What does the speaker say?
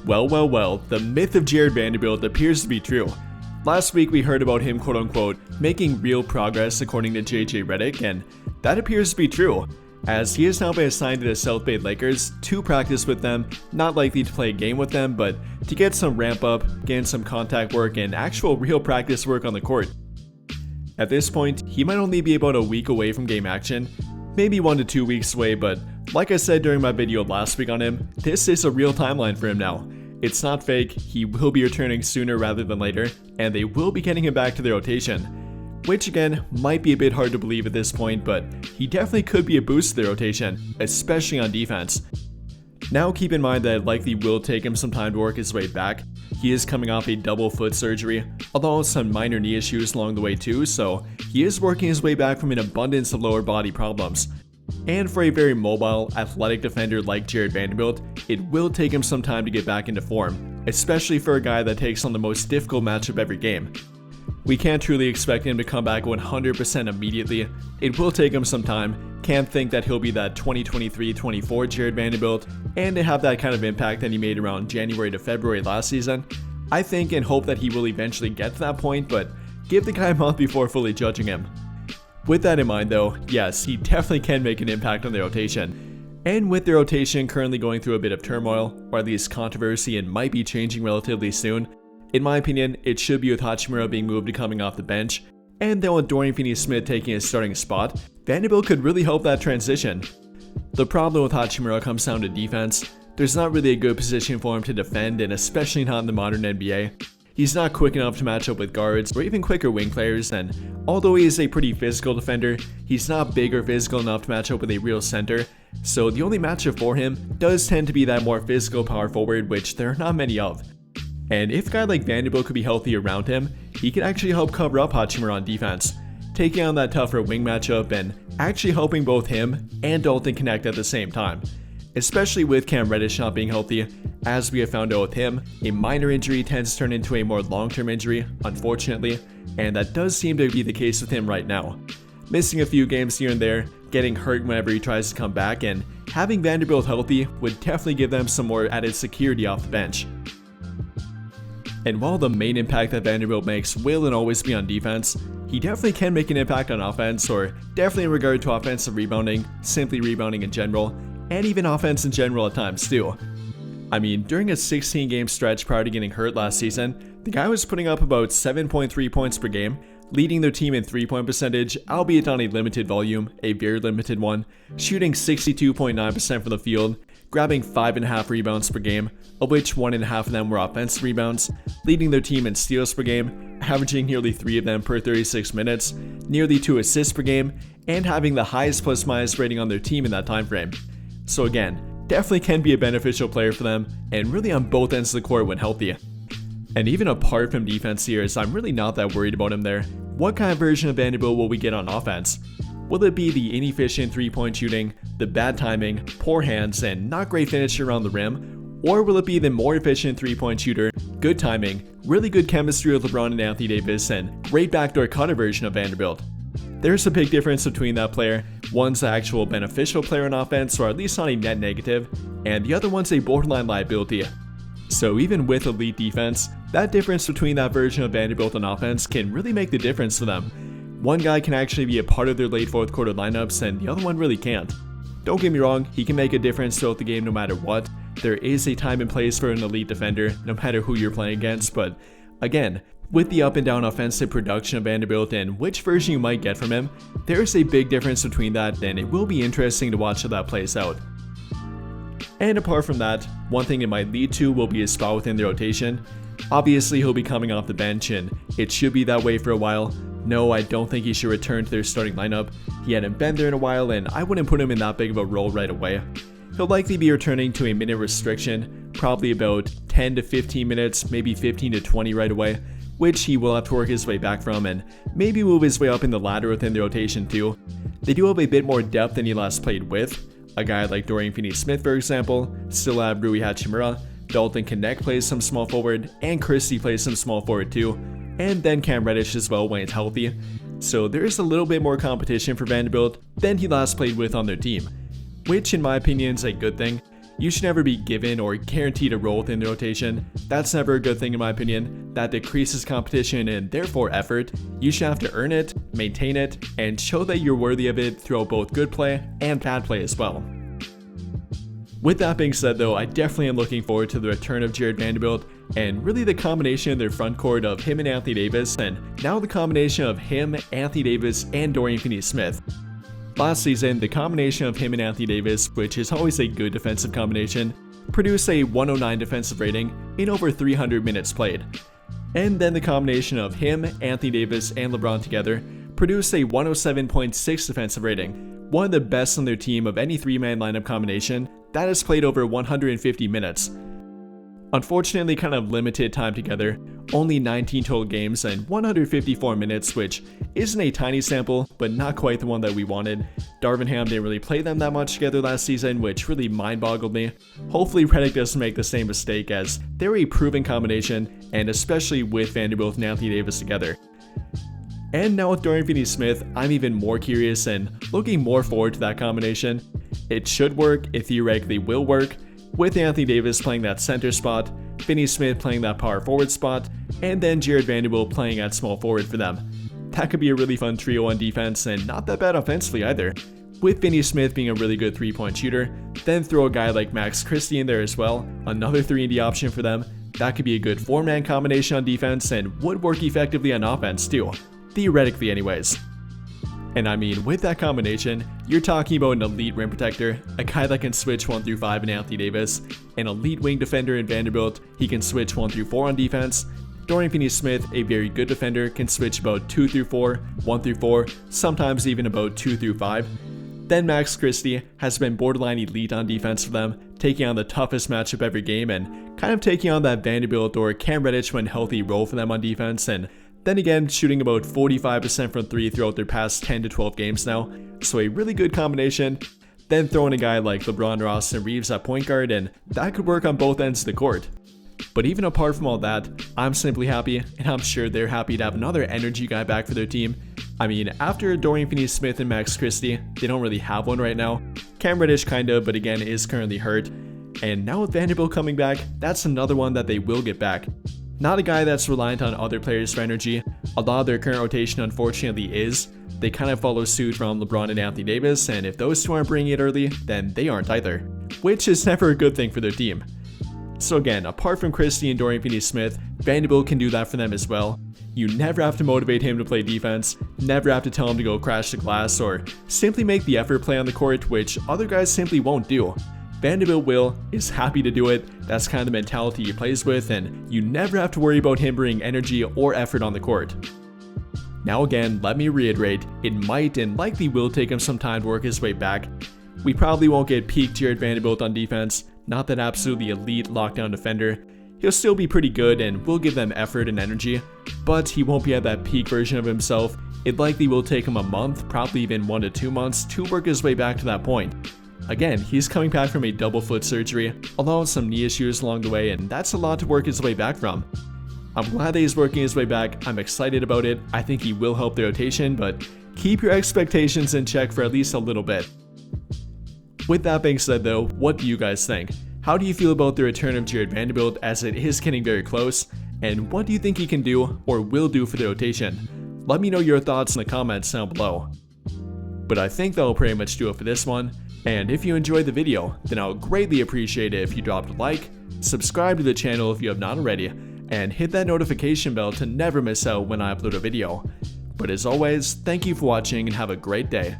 Well, the myth of Jared Vanderbilt appears to be true. Last week we heard about him quote-unquote making real progress according to JJ Redick, and that appears to be true, as he has now been assigned to the South Bay Lakers to practice with them, not likely to play a game with them, but to get some ramp up, gain some contact work, and actual real practice work on the court. At this point, he might only be about a week away from game action, maybe 1 to 2 weeks away, but like I said during my video last week on him, this is a real timeline for him now. It's not fake, he will be returning sooner rather than later, and they will be getting him back to the rotation. Which again, might be a bit hard to believe at this point, but he definitely could be a boost to the rotation, especially on defense. Now keep in mind that it likely will take him some time to work his way back. He is coming off a double foot surgery, along with some minor knee issues along the way too, so he is working his way back from an abundance of lower body problems. And for a very mobile, athletic defender like Jared Vanderbilt, it will take him some time to get back into form, especially for a guy that takes on the most difficult matchup every game. We can't truly expect him to come back 100% immediately. It will take him some time. Can't think that he'll be that 2023-24 Jared Vanderbilt and to have that kind of impact that he made around January to February last season. I think and hope that he will eventually get to that point, but give the guy a month before fully judging him. With that in mind though, yes, he definitely can make an impact on the rotation. And with the rotation currently going through a bit of turmoil, or at least controversy, and might be changing relatively soon, in my opinion, it should be with Hachimura being moved to coming off the bench, and then with Dorian Finney-Smith taking his starting spot, Vanderbilt could really help that transition. The problem with Hachimura comes down to defense. There's not really a good position for him to defend, and especially not in the modern NBA. He's not quick enough to match up with guards or even quicker wing players, and although he is a pretty physical defender, he's not big or physical enough to match up with a real center, so the only matchup for him does tend to be that more physical power forward, which there are not many of. And if a guy like Vanderbilt could be healthy around him, he could actually help cover up Hachimura on defense, taking on that tougher wing matchup and actually helping both him and Dalton connect at the same time. Especially with Cam Reddish not being healthy, as we have found out with him, a minor injury tends to turn into a more long-term injury, unfortunately, and that does seem to be the case with him right now. Missing a few games here and there, getting hurt whenever he tries to come back, and having Vanderbilt healthy would definitely give them some more added security off the bench. And while the main impact that Vanderbilt makes will and always be on defense, he definitely can make an impact on offense, or definitely in regard to offensive rebounding, simply rebounding in general, and even offense in general at times too. I mean, during a 16-game stretch prior to getting hurt last season, the guy was putting up about 7.3 points per game, leading their team in three-point percentage, albeit on a limited volume, a very limited one, shooting 62.9% from the field, grabbing 5.5 rebounds per game, of which 1.5 of them were offensive rebounds, leading their team in steals per game, averaging nearly 3 of them per 36 minutes, nearly 2 assists per game, and having the highest plus-minus rating on their team in that time frame. So again, definitely can be a beneficial player for them, and really on both ends of the court when healthy. And even apart from defense here, as I'm really not that worried about him there, what kind of version of Vanderbilt will we get on offense? Will it be the inefficient three-point shooting, the bad timing, poor hands, and not great finish around the rim? Or will it be the more efficient three-point shooter, good timing, really good chemistry with LeBron and Anthony Davis, and great backdoor cutter version of Vanderbilt? There's a big difference between that player. One's the actual beneficial player on offense, or at least not a net negative, and the other one's a borderline liability. So even with elite defense, that difference between that version of Vanderbilt on offense can really make the difference for them. One guy can actually be a part of their late fourth quarter lineups, and the other one really can't. Don't get me wrong, he can make a difference throughout the game no matter what. There is a time and place for an elite defender, no matter who you're playing against, but again, with the up and down offensive production of Vanderbilt and which version you might get from him, there is a big difference between that, and it will be interesting to watch how that plays out. And apart from that, one thing it might lead to will be his spot within the rotation. Obviously he'll be coming off the bench, and it should be that way for a while. No, I don't think he should return to their starting lineup. He hadn't been there in a while, and I wouldn't put him in that big of a role right away. He'll likely be returning to a minute restriction, probably about 10 to 15 minutes, maybe 15 to 20 right away, which he will have to work his way back from, and maybe move his way up in the ladder within the rotation too. They do have a bit more depth than he last played with. A guy like Dorian Finney-Smith, for example, still have Rui Hachimura, Dalton Connect plays some small forward, and Christie plays some small forward too, and then Cam Reddish as well when it's healthy. So there is a little bit more competition for Vanderbilt than he last played with on their team, which in my opinion is a good thing. You should never be given or guaranteed a role within the rotation. That's never a good thing in my opinion. That decreases competition and therefore effort. You should have to earn it, maintain it, and show that you're worthy of it throughout both good play and bad play as well. With that being said though, I definitely am looking forward to the return of Jared Vanderbilt, and really the combination in their front court of him and Anthony Davis, and now the combination of him, Anthony Davis, and Dorian Finney-Smith. Last season, the combination of him and Anthony Davis, which is always a good defensive combination, produced a 109 defensive rating in over 300 minutes played. And then the combination of him, Anthony Davis, and LeBron together produced a 107.6 defensive rating, one of the best on their team of any three-man lineup combination that has played over 150 minutes. Unfortunately, kind of limited time together, only 19 total games and 154 minutes, which isn't a tiny sample, but not quite the one that we wanted. Darvin Ham didn't really play them that much together last season, which really mind-boggled me. Hopefully Redick doesn't make the same mistake, as they're a proven combination, and especially with Vanderbilt and Anthony Davis together. And now with Dorian Finney-Smith, I'm even more curious and looking more forward to that combination. It should work, it theoretically will work, with Anthony Davis playing that center spot, Finney-Smith playing that power forward spot, and then Jared Vanderbilt playing at small forward for them. That could be a really fun trio on defense and not that bad offensively either. With Finney-Smith being a really good three-point shooter, then throw a guy like Max Christie in there as well, another 3-and-D option for them. That could be a good 4-man combination on defense and would work effectively on offense too. Theoretically anyways. And I mean, with that combination, you're talking about an elite rim protector, a guy that can switch 1 through 5 in Anthony Davis, an elite wing defender in Vanderbilt, he can switch 1 through 4 on defense. Dorian Finney-Smith, a very good defender, can switch about 2 through 4, 1 through 4, sometimes even about 2 through 5. Then Max Christie has been borderline elite on defense for them, taking on the toughest matchup every game and kind of taking on that Vanderbilt or Cam Reddish when healthy role for them on defense, and then again shooting about 45% from 3 throughout their past 10 to 12 games now, so a really good combination. Then throw in a guy like LeBron or Austin Reeves at point guard, and that could work on both ends of the court. But even apart from all that, I'm simply happy, and I'm sure they're happy to have another energy guy back for their team. I mean, after Dorian Finney-Smith and Max Christie, they don't really have one right now. Cam Reddish kinda, but again is currently hurt. And now with Vanderbilt coming back, that's another one that they will get back. Not a guy that's reliant on other players for energy. A lot of their current rotation unfortunately is. They kind of follow suit from LeBron and Anthony Davis, and if those two aren't bringing it early, then they aren't either. Which is never a good thing for their team. So again, apart from Christie and Dorian Finney-Smith, Vanderbilt can do that for them as well. You never have to motivate him to play defense, never have to tell him to go crash the glass, or simply make the effort play on the court, which other guys simply won't do. Vanderbilt is happy to do it, that's kind of the mentality he plays with, and you never have to worry about him bringing energy or effort on the court. Now again, let me reiterate, it might and likely will take him some time to work his way back. We probably won't get peak Jared Vanderbilt on defense, not that absolutely elite lockdown defender. He'll still be pretty good and will give them effort and energy, but he won't be at that peak version of himself. It likely will take him a month, probably even 1 to 2 months to work his way back to that point. Again, he's coming back from a double foot surgery, along with some knee issues along the way, and that's a lot to work his way back from. I'm glad that he's working his way back, I'm excited about it, I think he will help the rotation, but keep your expectations in check for at least a little bit. With that being said though, what do you guys think? How do you feel about the return of Jared Vanderbilt, as it is getting very close, and what do you think he can do or will do for the rotation? Let me know your thoughts in the comments down below. But I think that'll pretty much do it for this one. And if you enjoyed the video, then I would greatly appreciate it if you dropped a like, subscribe to the channel if you have not already, and hit that notification bell to never miss out when I upload a video. But as always, thank you for watching and have a great day.